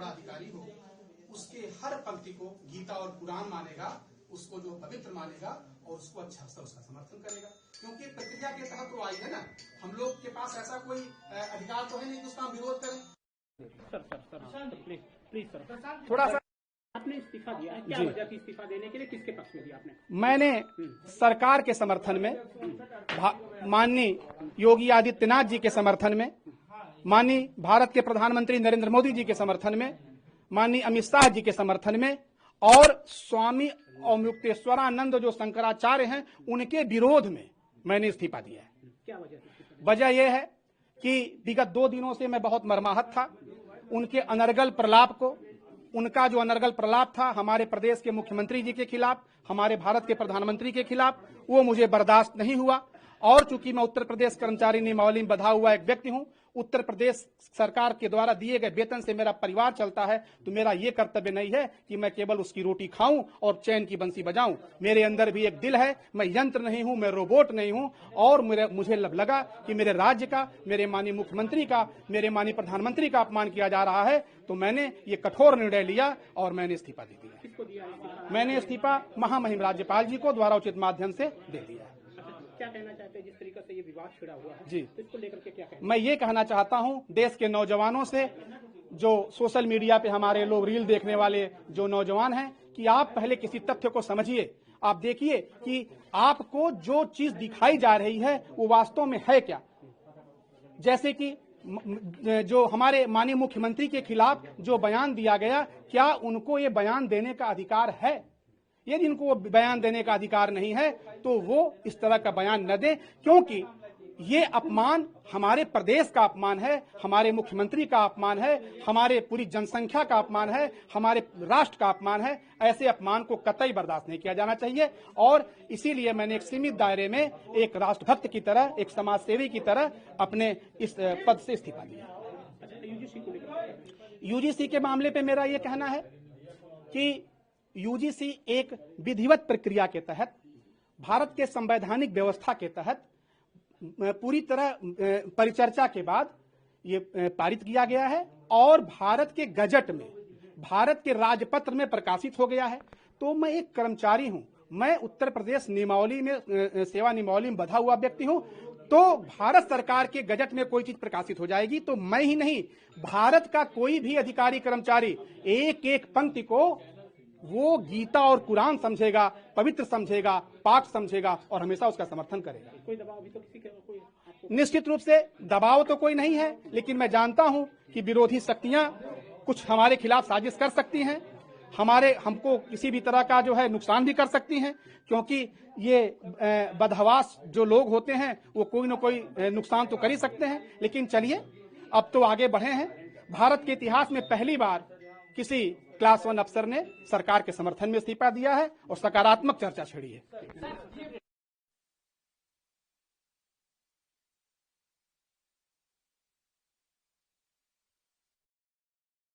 बड़ा अधिकारी हो, उसके हर पंक्ति को गीता और कुरान मानेगा, उसको जो पवित्र मानेगा और उसको अच्छा से उसका समर्थन करेगा, क्योंकि प्रक्रिया के तहत तो आई है ना। हम लोग के पास ऐसा कोई अधिकार तो है नहीं कि उसका विरोध करें। सर प्लीज सर थोड़ा सा आपने इस्तीफा दिया है, क्या वजह थी इस्तीफा देने के लिए, किसके पक्ष में दिया आपने? मैंने सरकार के समर्थन में, माननीय योगी आदित्यनाथ जी के समर्थन में, माननीय भारत के प्रधानमंत्री नरेंद्र मोदी जी के समर्थन में, माननीय अमित शाह जी के समर्थन में और स्वामी अवमुक्तेश्वरानंद जो शंकराचार्य हैं उनके विरोध में मैंने इस्तीफा दिया है। क्या वजह थी? वजह यह है कि विगत 2 दिनों से मैं बहुत मर्माहत था। उनके अनर्गल प्रलाप को, उनका जो अनर्गल प्रलाप था हमारे प्रदेश के मुख्यमंत्री जी के खिलाफ, हमारे भारत के प्रधानमंत्री के खिलाफ, वो मुझे बर्दाश्त नहीं हुआ। और चूंकि मैं उत्तर प्रदेश कर्मचारी नियमावली में बंधा हुआ एक व्यक्ति हूं, उत्तर प्रदेश सरकार के द्वारा दिए गए वेतन से मेरा परिवार चलता है, तो मेरा ये कर्तव्य नहीं है कि मैं केवल उसकी रोटी खाऊं और चैन की बंसी बजाऊं। मेरे अंदर भी एक दिल है, मैं यंत्र नहीं हूं, मैं रोबोट नहीं हूं। और मुझे लगा कि मेरे राज्य का, मेरे माननीय मुख्यमंत्री का, मेरे माननीय प्रधानमंत्री का अपमान किया जा रहा है, तो मैंने ये कठोर निर्णय लिया और मैंने इस्तीफा दे दिया। किसको दिया इस्तीफा? मैंने इस्तीफा महामहिम राज्यपाल जी को द्वारा उचित माध्यम से दे दिया। क्या कहना चाहते हैं जिस तरीके से ये विवाद छिड़ा हुआ है जी, तो इसको लेकर के क्या कहना? मैं ये कहना चाहता हूं देश के नौजवानों से, जो सोशल मीडिया पे हमारे लोग रील देखने वाले जो नौजवान हैं, कि आप पहले किसी तथ्य को समझिए। आप देखिए कि आपको जो चीज दिखाई जा रही है वो वास्तव में है क्या। जैसे कि जो हमारे माननीय मुख्यमंत्री के खिलाफ जो बयान दिया गया, क्या उनको ये बयान देने का अधिकार है? यदि इनको वो बयान देने का अधिकार नहीं है तो वो इस तरह का बयान न दें, क्योंकि ये अपमान हमारे प्रदेश का अपमान है, हमारे मुख्यमंत्री का अपमान है, हमारे पूरी जनसंख्या का अपमान है, हमारे राष्ट्र का अपमान है। ऐसे अपमान को कतई बर्दाश्त नहीं किया जाना चाहिए। और इसीलिए मैंने एक सीमित दायरे में एक राष्ट्रभक्त की तरह, एक समाजसेवी की तरह अपने इस पद से इस्तीफा दिया। यूजीसी के मामले पे मेरा ये कहना है कि यूजीसी एक विधिवत प्रक्रिया के तहत, भारत के संवैधानिक व्यवस्था के तहत पूरी तरह परिचर्चा के बाद ये पारित किया गया है और भारत के गजट में, भारत के राजपत्र में प्रकाशित हो गया है। तो मैं एक कर्मचारी हूं, मैं उत्तर प्रदेश नियमावली में, सेवा नियमावली में बंधा हुआ व्यक्ति हूं। तो भारत सरकार के गजट में कोई चीज प्रकाशित हो जाएगी तो मैं ही नहीं, भारत का कोई भी अधिकारी कर्मचारी एक एक पंक्ति को वो गीता और कुरान समझेगा, पवित्र समझेगा, पाक समझेगा और हमेशा उसका समर्थन करेगा। कोई दबाव अभी तो किसी के कोई? निश्चित रूप से दबाव तो कोई नहीं है, लेकिन मैं जानता हूं कि विरोधी शक्तियां कुछ हमारे खिलाफ साजिश कर सकती हैं, हमको किसी भी तरह का जो है नुकसान भी कर सकती हैं, क्योंकि ये बदहवास जो लोग होते हैं वो कोई न कोई नुकसान तो कर ही सकते हैं। लेकिन चलिए, अब तो आगे बढ़े हैं। भारत के इतिहास में पहली बार किसी क्लास 1 अफसर ने सरकार के समर्थन में इस्तीफा दिया है और सकारात्मक चर्चा छिड़ी है।